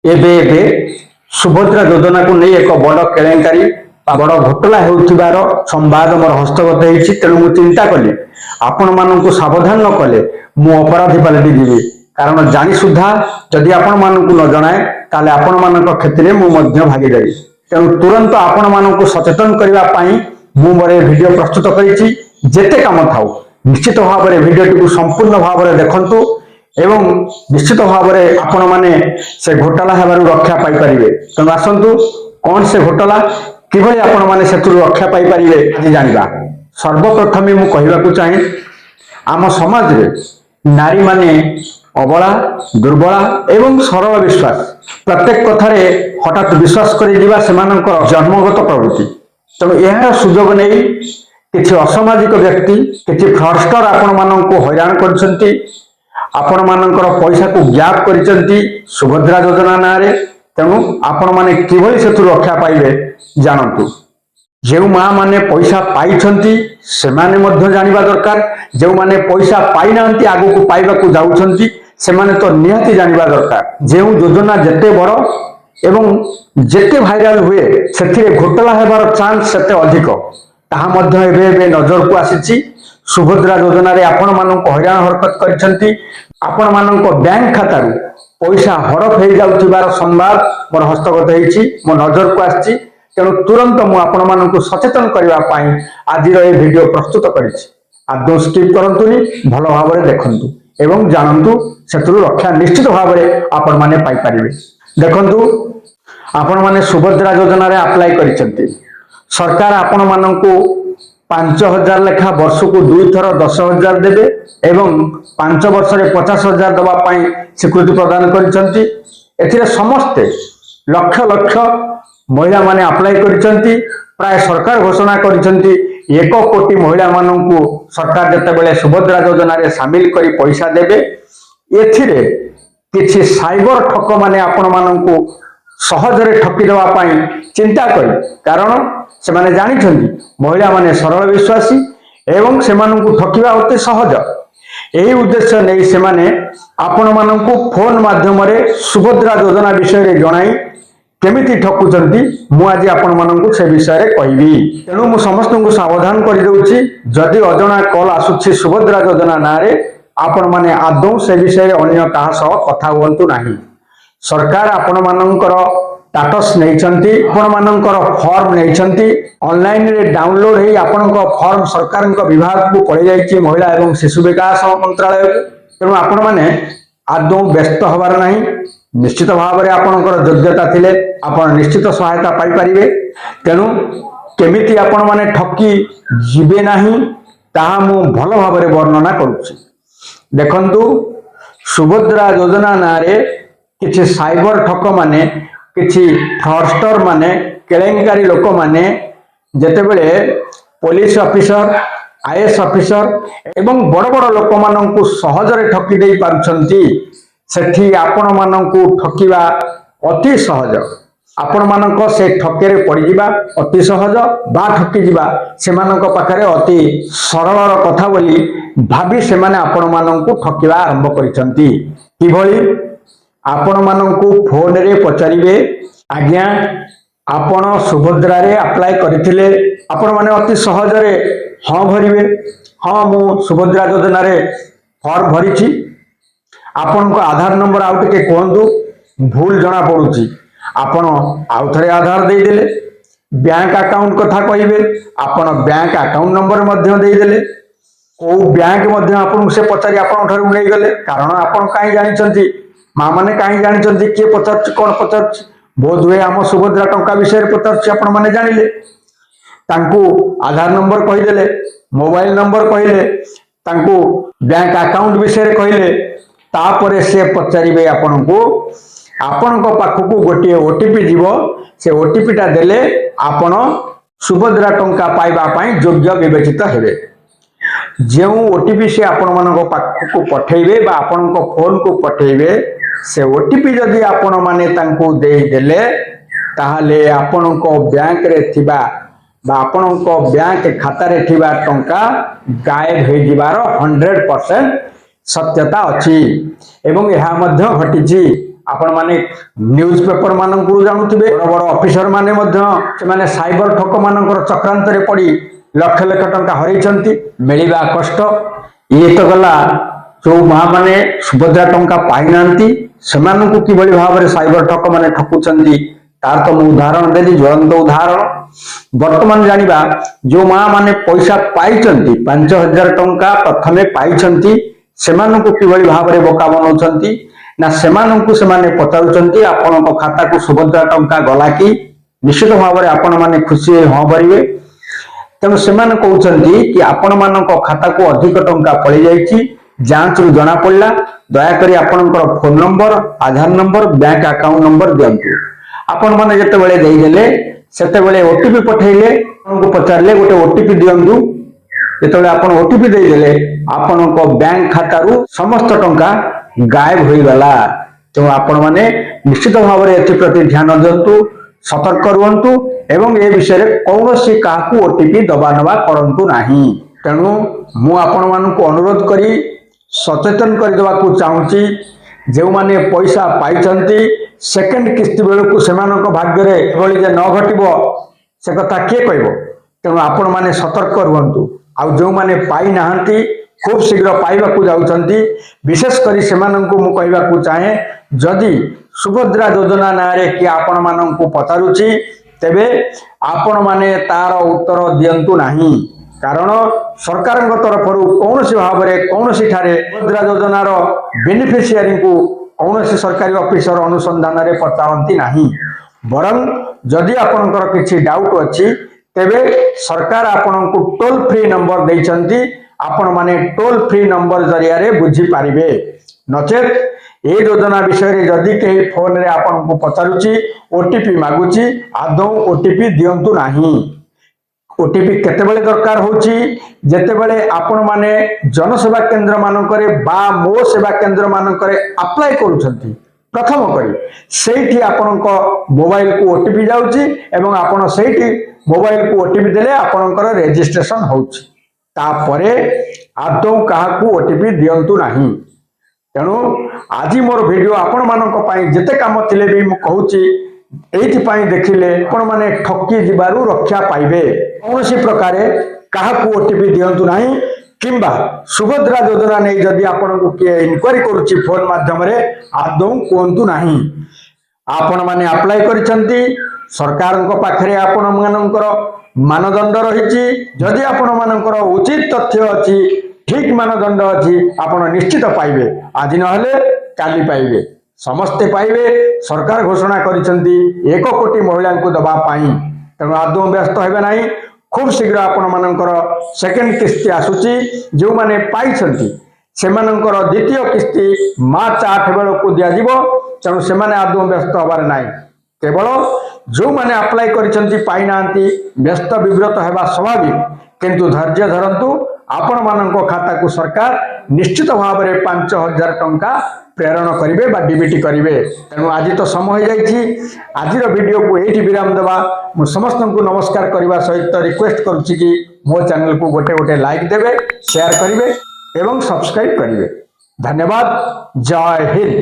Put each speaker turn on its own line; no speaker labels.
एबे एबे सुभद्रा योजना को नहीं एक बड़ केलेंकारी बड़ घोटाला होउथिबार संवाद मोर हस्तगत होइछि। तेणु मु चिंता कली आपण माननकु सावधान न कले मु अपराधी पलटि जीवी। कारण जानी सुधा जदि आपण माननकु न जणाए ताले आपण माननक क्षेत्र मु मध्य भागीदारी। तेणु तुरंत आपण माननकु सचेतन करबा पई मु मोर वीडियो प्रस्तुत करिछि। जेते काम थाउ निश्चित भाव में वीडियो को संपूर्ण भाव में देखंतु एवं निश्चित भाव में आपण माने से घोटाला हेबारु रक्षा पाई परिबे। तेणु आसंतु कौन से घोटाला किभली आपण माने सेतु रक्षा पाई परिबे आज जानिबा। सर्वप्रथम मु कहबाकू चाहे आम समाज रे नारी माने अबला दुर्बला एवं सरल विश्वास प्रत्येक कथारे हठात विश्वास कर दिबा सेमानकर जन्मगत प्रवृत्ति। तेणु यार सुजोग नहीं किसी असामाजिक व्यक्ति किसी फ्रडस्टर आपण माननकु हैरान करछंती। आपण माननकर पैसा को ग्याप करिसंती सुभद्रा योजना नारे। तेणु आपण माने किभली सेतु रक्षा पाइबे जानंतु। जेउ मां माने पैसा पाइछंती सेमाने मध्य जानिबा दरकार। जेउ माने पैसा पाइ नांती आगु को पाइबा को जाउछंती सेमाने तो निहाती जानिबा दरकार। जेउ योजना जते बड़ एवं जेते भाइराल हुए सेथिरे घोटाला हेबार चांस सेते अधिक ताहा मध्य एबे एबे नजर को आसीछि। सुभद्रा योजना रे आपण माननकु हैरान हरकत करिसंती। आपण माननक बैंक खातारू पैसा हड़प हो जाउथिबार संवाद मोर हस्तगत होइछि, मो नजर को आसीछि। तेणु तुरंत मु आपण माननकु सचेतन करबा पई आजिर ए वीडियो प्रस्तुत करिछि। आदौ स्किप करंतुनी, भलो भाव रे देखंतु एवं जानंतु सेतु रक्षा निश्चित भाव रे आपण माने पाई परिबे। देखंतु आपण माने सुभद्रा योजना रे अप्लाई करिसंती। सरकार आपण माननकु 5,000 लेखा वर्ष को 2 थर 10,000 देवे एवं 5 वर्ष रे 50,000 दबा पाई स्वीकृति प्रदान करिसंती। एथिरे समस्ते लक्ष लक्ष महिला माने अप्लाई करिसंती। प्राय सरकार घोषणा करिसंती 1 कोटी महिला माननकु सरकार जते बेले सुभद्रा योजना रे शामिल करी पैसा देवे। एथिरे किछि साइबर ठक माने आपण माननकु सहजरे ठकी देवा पाई चिंता करी। कारण से माने जानिछंती महिला माने सरल विश्वासी एवं से माननकु ठकीबा अति सहज। एही उद्देश्य नै से माने आपण माननकु फोन माध्यम रे सुभद्रा योजना विषय रे जणाई केमिति ठकुचंती मु आज आपण माननकु से विषय रे कहबी। तेणु मु समस्तଙ୍କୁ सावधान करि दउची जदि अजणा कॉल आसुछि सुभद्रा योजना नारे आपण माने आदौ से विषय रे अन्य काहा सह कथा हुअंतु नाही। सरकार आपण माननकर स्टाटस नैछंती, आपण माननकर फॉर्म नैछंती। ऑनलाइन रे डाउनलोड हे आपनकर फॉर्म सरकारक विभाग को पड़े जाइछि महिला एवं शिशु विकास मंत्रालय। तेणु आपण माने आदौ व्यस्त हबार नाही। निश्चित भाव रे आपनकर योग्यता थिले आपण निश्चित सहायता पाई परिबे। तेणु केमिति आपण माने ठकी जिबे नाही ताहा मु भलो भाव रे वर्णना करूछि। देखंतु सुभद्रा योजना नारे किछि साइबर ठक माने किछि फ्रडस्टर माने केलेंकारी लोक माने जेते बेले पुलिस ऑफिसर आईएएस ऑफिसर एवं बड़ बड़ लोक माननकु सहजरे ठकी देई पारुछंती सेठी आपण माननकु ठकीबा अति सहज। आपण माननक से ठकेरे पड़ी जिबा अति सहज बा ठकी जिबा सेमानक पाखरे अति सरलर कथा बोली भाबी से माने आपण माननकु ठकीबा आरंभ करिसंती। किभली आपण माननकु फोन रे पचारिबे आज्ञा आपण सुभद्रा रे अप्लाई करथिले। आपण माने अति सहज रे हां भरिबे, हां मु सुभद्रा योजना रे फॉर्म भरिछि। आपण को आधार नंबर आउट के कहंतु भूल जना पड़ुछि। आपण आउ थरे आधार दे देले। बैंक अकाउंट कथा कहिबे आपण बैंक अकाउंट नंबर मध्य दे देले। को बैंक मध्य आपण से पचारि आपण ठरु नै गले। कारण आपण काई जानिछंती मां माने काई जानिछंती के पचारछि कोन पचारछि बोध हुए आम सुभद्रा टंका विषय पचारछि आपण माने जानिले। तांकू आधार नंबर कहि देले, मोबाइल नंबर कहिले, तांकू बैंक अकाउंट विषय कहिले। तापरे से पचारिबे आपनकु आपनक पाखकु गोटे ओटीपी जीवो। से ओटीपी टा देले आपण सुभद्रा टंका पाइबा पई योग्य विवेचित हेबे। जेउ ओटीपी से आपण मानक पाखकु पठेइबे बा आपनक फोन को पठेइबे से ओटीपी जदि आपण माने तांकू देई देले ताहाले आपनक बैंक रे थिबा बा आपनक बैंक खाता रे थिबा टंका गायब हो जिबार 100% सत्यता अछि एवं यह मध्य घटिछि। आपण माने न्यूज पेपर मानकु जानुथिबे बड़ बड़ ऑफिसर माने मध्य से माने साइबर ठक मानकर चक्रांत रे पड़ी लक्ष लक्ष टंका हरैछंती मिलिबा कष्ट ये तो गला जो मां माने सुभद्रा टंका पाई नांती सेमानकु किबळी भाबरे साइबर ठक माने ठकुचंती तार तो उदाहरण देली ज्वलंत उदाहरण वर्तमान जानिबा जो मां माने पैसा पाइचंती 5000 टंका प्रथमे पाइचंती सेमानकु किबळी भाबरे बोका बनौचंती ना सेमानकु सेमाने पचारुचंती आपनक खाता को सुभद्रा टंका गला कि निश्चित भाबरे आपण माने खुशी हो परिबे तेणु सेमाने कहउचंती कि आपण मानक खाता को अधिक टंका पळि जाईची जांच रु जना पड़ला दया करी आपनकर फोन नंबर आधार नंबर बैंक अकाउंट नंबर दियंतु आपण माने जते बेले देई देले सेते बेले ओटीपी पठेइले आपनको पचारले गोटे ओटीपी दियंतु जेतेबेले आपण ओटीपी देई देले आपनको बैंक खाता रु समस्त टंका गायब होई गला तो आपण माने निश्चित भाव रे एथि प्रति ध्यान दियंतु सतर्क रुहंतु एवं ए विषय रे कौनसी काहाकू ओटीपी दबा नबा करंतु नाही तेणु मु आपण मानकु अनुरोध करी सचेतन कर देवा को चाहूची जो माने पैसा पाइचंती सेकंड किस्ती बेलू से भाग्य रे भली जे न घटिबो से कथा किए कहबो तेणु आपण माने सतर्क रुहंतु आ जो माने पाई नाहंती खूब शीघ्र पाइबा को जाउचंती विशेष करी सेमानंकु मु कहबा को चाहे जदि सुभद्रा योजना नारे कि आपण मानंकु पचारुची तेबे आपण माने तार उत्तर दियंतु नाही कारण सरकार तरफ कौन सी भाव में कौन सी ठारे मुद्रा योजनार बेनिफिशियरी को कौन सी सरकारी ऑफिसर अनुसंधान रे पचारती नहीं बरं जदि आपनकर किछि डाउट अछि तेबे सरकार आपनकु टोल फ्री नंबर देइछंती आपण माने टोल फ्री नंबर जरिया रे बुझी पारिबे नचेत ए योजना विषय रे जदि केही फोन रे आपनकु पचारुची ओटीपी मागुची आदौ ओटीपी दियंतु नाही ओटीपी केतेबेले दरकार होची जेतेबेले आपण माने जनसेवा केंद्र मानकरे बा मो सेवा केंद्र मानकरे अप्लाई करूछंती प्रथम करी सेठी आपनक मोबाइल को ओटीपी जाउची एवं आपण सेठी मोबाइल को ओटीपी देले आपनकर रजिस्ट्रेशन होउची तापरे आदौ काहाकू ओटीपी दियंतु नाही तेणु आज मोर वीडियो आपण मानक पई जेते काम थिले भी मु कहूची एइथिपाई देखिले आपण माने ठकी जिबारु रक्षा पाइबे कौन सी प्रकार काहाकू ओटीपी दियंतु नाही किंबा सुभद्रा योजना नै जदि आपनको के इन्क्वायरी करूची फोन माध्यम रे आदौ कोंतु नाही आपण माने अप्लाई करिसंती सरकार को पाखरे आपण मानकर मानदंड रहिची जदि आपण मानकर उचित तथ्य अछि ठीक मानदंड अछि आपण निश्चित पाइबे आज नहले काली पाइबे समस्ते पाइबे सरकार घोषणा करिसंती 1 कोटी महिला को दबा पाई तेणु आदौ व्यस्त हेबे नाही खूब शीघ्र आपण मानकर सेकंड किस्ती आसुची जो माने पाइछंती सेमानकर द्वितीय किस्ती मार्च 8 बेल को दिया जीवो तेणु से माने आदौ व्यस्त हबार नाही केवल जो माने अप्लाई करिसंती पाई नांती व्यस्त विव्रत हेबा स्वाभाविक किंतु धैर्य धरंतु आपण मानक खाता को सरकार निश्चित भाव में 5000 टंका प्रेरण करेंगे बा डीबीटी करेंगे तेणु आज तो समय हो आज वीडियो को ये विराम देवा मु समस्त को नमस्कार करने सहित रिक्वेस्ट करुच्ची कि मो चैनल को गोटे गोटे लाइक देवे शेयर करेंगे एवं सब्सक्राइब करेंगे धन्यवाद जय हिंद।